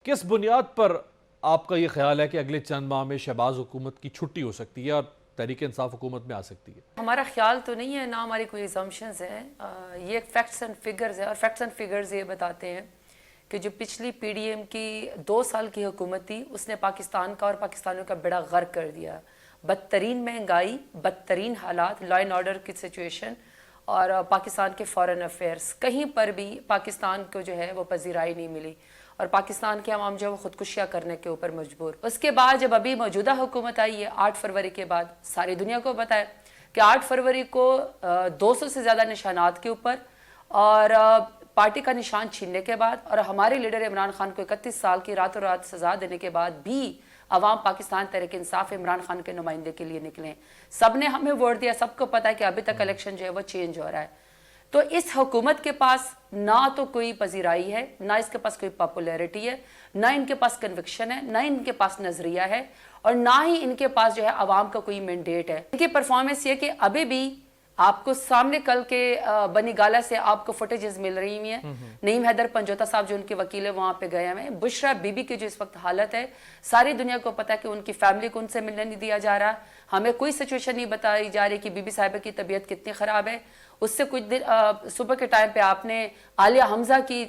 किस बुनियाद पर आपका ये ख्याल है कि अगले चंद माह में शहबाज हुकूमत की छुट्टी हो सकती है और तहरीक इंसाफ हुकूमत में आ सकती है? हमारा ख्याल तो नहीं है, ना हमारी कोई असम्पशंस हैं। ये फैक्ट्स एंड फिगर्स है, और फैक्ट्स एंड फिगर्स ये बताते हैं कि जो पिछली पीडीएम की 2 साल की हुकूमत थी, उसने पाकिस्तान का और पाकिस्तानियों का बेड़ा गर्क कर दिया। बदतरीन महंगाई, बदतरीन हालात, लॉ एंड ऑर्डर की सिचुएशन और पाकिस्तान के फॉरेन अफेयर्स, कहीं पर भी पाकिस्तान को जो है वो पजीराई नहीं मिली और पाकिस्तान के अवाम जो है वो खुदकुशियाँ करने के ऊपर मजबूर। उसके बाद जब अभी मौजूदा हुकूमत आई है 8 फरवरी के बाद, सारी दुनिया को पता है कि 8 फरवरी को 200 से ज़्यादा निशानात के ऊपर और पार्टी का निशान छीनने के बाद और हमारे लीडर इमरान खान को 31 साल की रातों रात सजा देने के बाद भी अवाम पाकिस्तान तहरीक इंसाफ इमरान खान के नुमाइंदे के लिए निकले। सब ने हमें वोट दिया, सबको पता है कि अभी तक इलेक्शन जो है वो चेंज हो रहा है। तो इस हुकूमत के पास ना तो कोई पजीराई है, ना इसके पास कोई पॉपुलैरिटी है, ना इनके पास कन्विक्शन है, ना इनके पास नजरिया है और ना ही इनके पास जो है अवाम का कोई मैंडेट है। इनकी परफॉर्मेंस ये कि अभी भी आपको सामने कल के बनी गाला से आपको फुटेजेस मिल रही हुई हैं। नईम हैदर पंजोता साहब जो उनके वकील है वहां पे गए हैं। बुशरा बीबी की जो इस वक्त हालत है, सारी दुनिया को पता है कि उनकी फैमिली को उनसे मिलने नहीं दिया जा रहा। हमें कोई सिचुएशन नहीं बताई जा रही कि बीबी साहिबा की तबीयत कितनी खराब है। उससे कुछ दिन सुबह के टाइम पे आपने आलिया हमजा की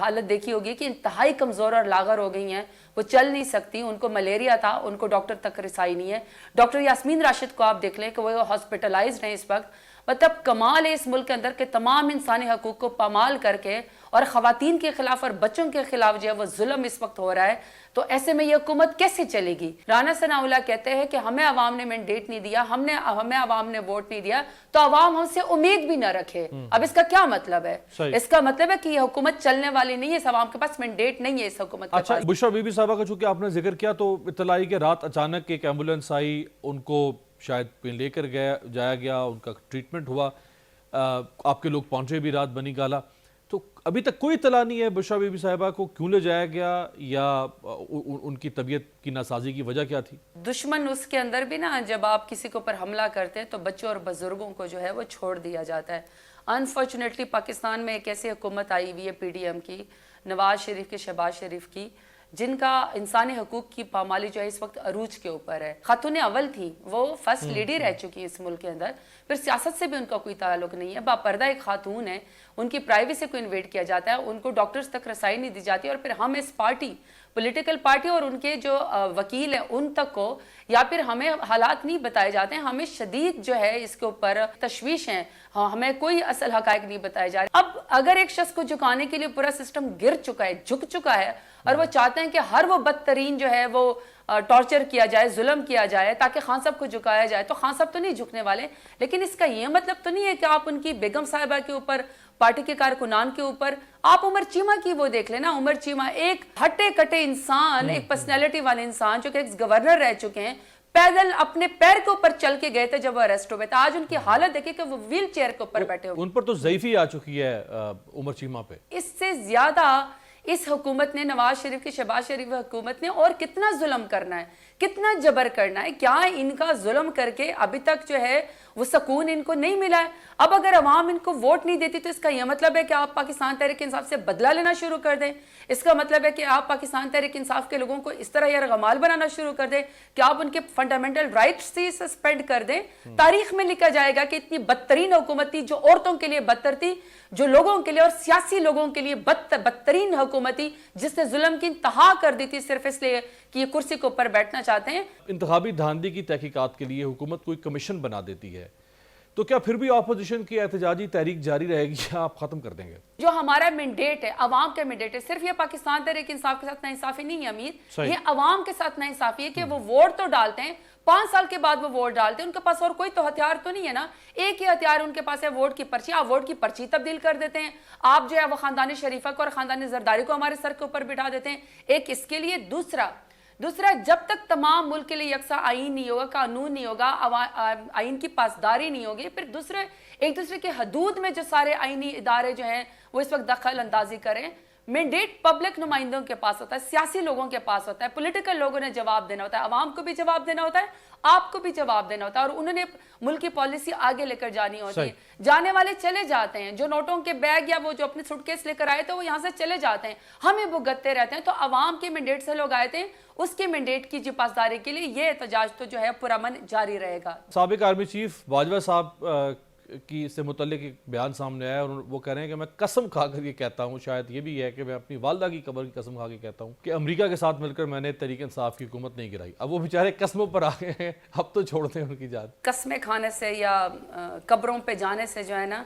हालत देखी होगी कि इंतहाई कमजोर और लागर हो गई हैं, वो चल नहीं सकती, उनको मलेरिया था, उनको डॉक्टर तक रिसाई नहीं है। डॉक्टर यास्मीन राशिद को आप देख लें कि वो हॉस्पिटलाइज्ड हैं इस वक्त। मतलब कमाल है इस मुल्क के अंदर के तमाम इंसानी हकूक को पामाल करके और खवातीन के खिलाफ और बच्चों के खिलाफ जो है वो जुल्म इस वक्त हो रहा है। तो ऐसे में ये हुकूमत कैसे चलेगी? राना सनाउल्लाह कहते हैं कि हमें अवाम ने मैंडेट नहीं दिया, हमें अवाम ने वोट नहीं दिया, तो अवाम हमसे उम्मीद भी ना रखे। अब इसका क्या मतलब है? इसका मतलब है कि ये हुकूमत चलने वाली नहीं है, इस अवाम के पास मैंडेट नहीं है इस हुकूमत के पास। बुशरा बीबी साहबा का चूंकि आपने जिक्र किया तो इत्तला आई कि रात अचानक एक एम्बुलेंस आई, उनको शायद लेकर जाया गया, उनका ट्रीटमेंट हुआ, आपके लोग पहुंचे भी रात बनी गाला। तो अभी तक कोई इत्तला नहीं है बुशरा बीबी साहिबा को क्यों ले जाया गया या उनकी तबीयत की नासाजी की वजह क्या थी? दुश्मन उसके अंदर भी ना, जब आप किसी के ऊपर हमला करते हैं तो बच्चों और बुजुर्गों को जो है वो छोड़ दिया जाता है। अनफॉर्चुनेटली पाकिस्तान में एक ऐसी हुकूमत आई हुई है पीडीएम की, नवाज शरीफ की, शहबाज शरीफ की, जिनका इंसानी हकूक की पामाली जो है इस वक्त अरूज के ऊपर है। खातून अव्वल थी, वो फर्स्ट लेडी रह चुकी है इस मुल्क के अंदर, फिर सियासत से भी उनका कोई ताल्लुक नहीं है। बापर्दा एक खातून है, उनकी प्राइवेसी को इन्वेड किया जाता है, उनको डॉक्टर्स तक रसाई नहीं दी जाती और फिर हम इस पार्टी, पॉलिटिकल पार्टी और उनके जो वकील हैं उन तक को, या फिर हमें हालात नहीं बताए जाते हैं। हमें शदीद जो है इसके ऊपर तशवीश है, हमें कोई असल हकायक नहीं बताए जा रहे। अब अगर एक शख्स को झुकाने के लिए पूरा सिस्टम गिर चुका है, झुक चुका है और वो चाहते हैं कि हर वो बदतरीन जो है वो टॉर्चर किया जाए, जुल्म किया जाए ताकि खान साहब को झुकाया जाए, तो खान साहब तो नहीं झुकने वाले। लेकिन इसका ये मतलब तो नहीं है कि आप उनकी बेगम साहिबा के ऊपर, पार्टी के कारकुनान के ऊपर, आप उमर चीमा की वो देख लेना। उमर चीमा एक हटे कटे इंसान, एक पर्सनैलिटी वाले इंसान जो कि एक गवर्नर रह चुके हैं, पैदल अपने पैर के ऊपर चल के गए थे जब वो अरेस्ट हुए थे। आज उनकी हालत देखिए कि वो व्हील चेयर के ऊपर बैठे हुए। उन पर तो ज़ईफी आ चुकी है उमर चीमा पे। इससे ज्यादा इस हुकूमत ने, नवाज शरीफ की, शहबाज शरीफ हुकूमत ने और कितना जुल्म करना है, कितना जबर करना है? क्या इनका जुल्म करके अभी तक जो है वो सुकून इनको नहीं मिला है? अब अगर अवाम इनको वोट नहीं देती तो इसका यह मतलब है कि आप पाकिस्तान तहरीक इंसाफ से बदला लेना शुरू कर दें। इसका मतलब है कि आप पाकिस्तान तहरीक इंसाफ के लोगों को इस तरह यरगमाल बनाना शुरू कर दें कि आप उनके फंडामेंटल राइट्स से सस्पेंड कर दें। तारीख में लिखा जाएगा कि इतनी बदतरीन हुकूमत थी, जो औरतों के लिए बदतर थी, जो लोगों के लिए और सियासी लोगों के लिए बदतरीन हुकूमत थी, जिसने जुल्म की इंतहा कर दी थी सिर्फ इसलिए कि ये कुर्सी के ऊपर बैठना चाहते हैं। इंतखाबी धांधली की तहकीकात के लिए हुकूमत कोई कमीशन बना देती है तो क्या फिर भी अपोजिशन की एहतजाजी तहरीक जारी रहेगी या आप खत्म कर देंगे? जो हमारा मैंडेट है, अवाम का मैंडेट है, सिर्फ ये पाकिस्तान तहरीक इंसाफ के साथ नाइंसाफी नहीं है अमीर, ये अवाम के साथ नाइंसाफी है कि वो वोट तो डालते हैं, 5 साल के बाद वो वोट डालते हैं, उनके पास और कोई तो हथियार तो नहीं है ना। एक ही हथियार उनके पास है, वोट की पर्ची। आप वोट की पर्ची तब्दील कर देते हैं, आप जो है वो खानदानी शरीफा को और खानदानी जरदारी को हमारे सर के ऊपर बिठा देते हैं। एक इसके लिए, दूसरा जब तक तमाम मुल्क के लिए यकसा आईन नहीं होगा, कानून नहीं होगा, आईन की पासदारी नहीं होगी, फिर एक दूसरे के हदूद में जो सारे आईनी इदारे जो हैं वो इस वक्त दखल अंदाजी करें, मैंडेट पब्लिक नुमाइंदों के पास होता है, सियासी लोगों के पास होता है, पॉलिटिकल लोगों ने जवाब देना होता है, अवाम को भी जवाब देना होता है, आपको भी जवाब देना होता है, और उन्होंने मुल्क की पॉलिसी आगे लेकर जानी होती है। जाने वाले चले जाते हैं, जो नोटों के बैग या वो जो अपने सूटकेस लेकर आए थे वो यहाँ से चले जाते हैं, हमें भुगतते रहते हैं। तो अवाम के मैंडेट से लोग आए थे, उसके मैंडेट की पासदारी के लिए ये एहतजाज तो जो है पुरअमन जारी रहेगा। साबिक आर्मी चीफ बाजवा साहब की इससे मुतल्लिक एक बयान सामने आया और वो कह रहे हैं कि मैं कसम खा कर ये कहता हूँ, शायद ये भी है कि मैं अपनी वालदा की कब्र की कसम खा के कहता हूँ कि अमेरिका के साथ मिलकर मैंने तहरीक इंसाफ की हुकूमत नहीं गिराई। अब वो बेचारे कस्मों पर आ गए हैं, अब तो छोड़ दें उनकी जान। कस्में खाने से या कब्रों पे जाने से जो है ना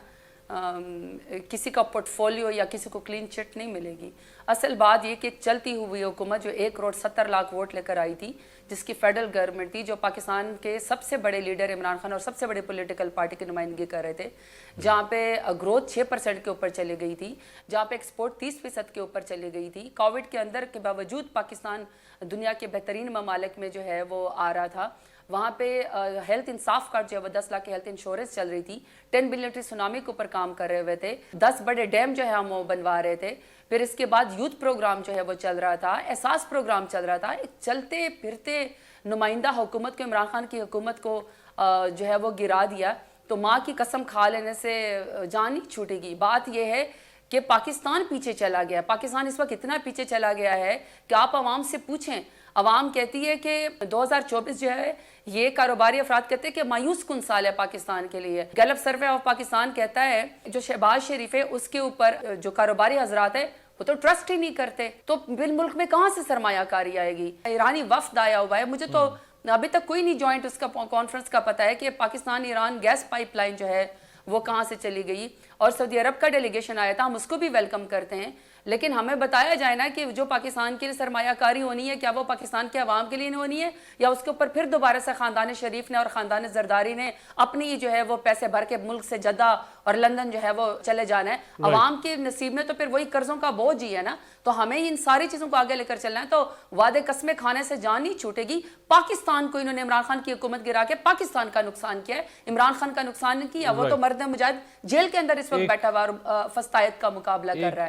किसी का पोर्टफोलियो या किसी को क्लीन चिट नहीं मिलेगी। असल बात ये कि एक चलती हुई हुकूमत जो 1,70,00,000 वोट लेकर आई थी, जिसकी फेडरल गवर्नमेंट थी, जो पाकिस्तान के सबसे बड़े लीडर इमरान खान और सबसे बड़े पॉलिटिकल पार्टी की नुमाइंदगी कर रहे थे, जहाँ पे ग्रोथ 6% के ऊपर चली गई थी, जहाँ पे एक्सपोर्ट 30% के ऊपर चली गई थी, कोविड के अंदर के बावजूद पाकिस्तान दुनिया के बेहतरीन ममालिक में जो है वो आ रहा था, वहाँ पे हेल्थ इंसाफ कार्ड जो है वो 10 लाख की हेल्थ इंश्योरेंस चल रही थी, 10 बिलियन की सुनामी के ऊपर काम कर रहे हुए थे, 10 बड़े डैम जो है हम वो बनवा रहे थे, फिर इसके बाद यूथ प्रोग्राम जो है वो चल रहा था, एहसास प्रोग्राम चल रहा था। एक चलते फिरते नुमाइंदा हुकूमत को, इमरान खान की हुकूमत को जो है वो गिरा दिया। तो माँ की कसम खा लेने से जान नहीं छूटेगी। बात यह है कि पाकिस्तान पीछे चला गया, पाकिस्तान इस वक्त इतना पीछे चला गया है कि आप आवाम से पूछें, आवाम कहती है कि 2024 जो है ये कारोबारी अफराद कहते हैं कि मायूस कुन साल है पाकिस्तान के लिए। गैलप सर्वे ऑफ पाकिस्तान कहता है जो शहबाज शरीफ है उसके ऊपर जो कारोबारी हजरात है वो तो ट्रस्ट ही नहीं करते, तो बिल मुल्क में कहाँ से सरमायाकारी आएगी। ईरानी वफ्द आया हुआ है, मुझे तो अभी तक कोई नहीं जॉइंट उसका कॉन्फ्रेंस का पता है कि पाकिस्तान ईरान गैस पाइपलाइन जो है वो कहाँ से चली गई, और सऊदी अरब का डेलीगेशन आया था, हम उसको भी वेलकम करते हैं, लेकिन हमें बताया जाए ना कि जो पाकिस्तान के लिए सरमायाकारी होनी है क्या वो पाकिस्तान के अवाम के लिए होनी है, या उसके ऊपर फिर दोबारा से खानदान शरीफ ने और खानदान जरदारी ने अपनी जो है वो पैसे भर के मुल्क से जद्दा और लंदन जो है वो चले जाना है। अवाम के नसीब में तो फिर वही कर्जों का बोझ ही है ना। तो हमें इन सारी चीजों को आगे लेकर चलना है। तो वादे कस्में खाने से जान नहीं छूटेगी। पाकिस्तान को इन्होंने इमरान खान की हुकूमत गिरा के पाकिस्तान का नुकसान किया है, इमरान खान का नुकसान नहीं किया। वो तो मर्द मुजाहिद जेल के अंदर इस वक्त बैठा हुआ और फस्तायत का मुकाबला कर रहा है।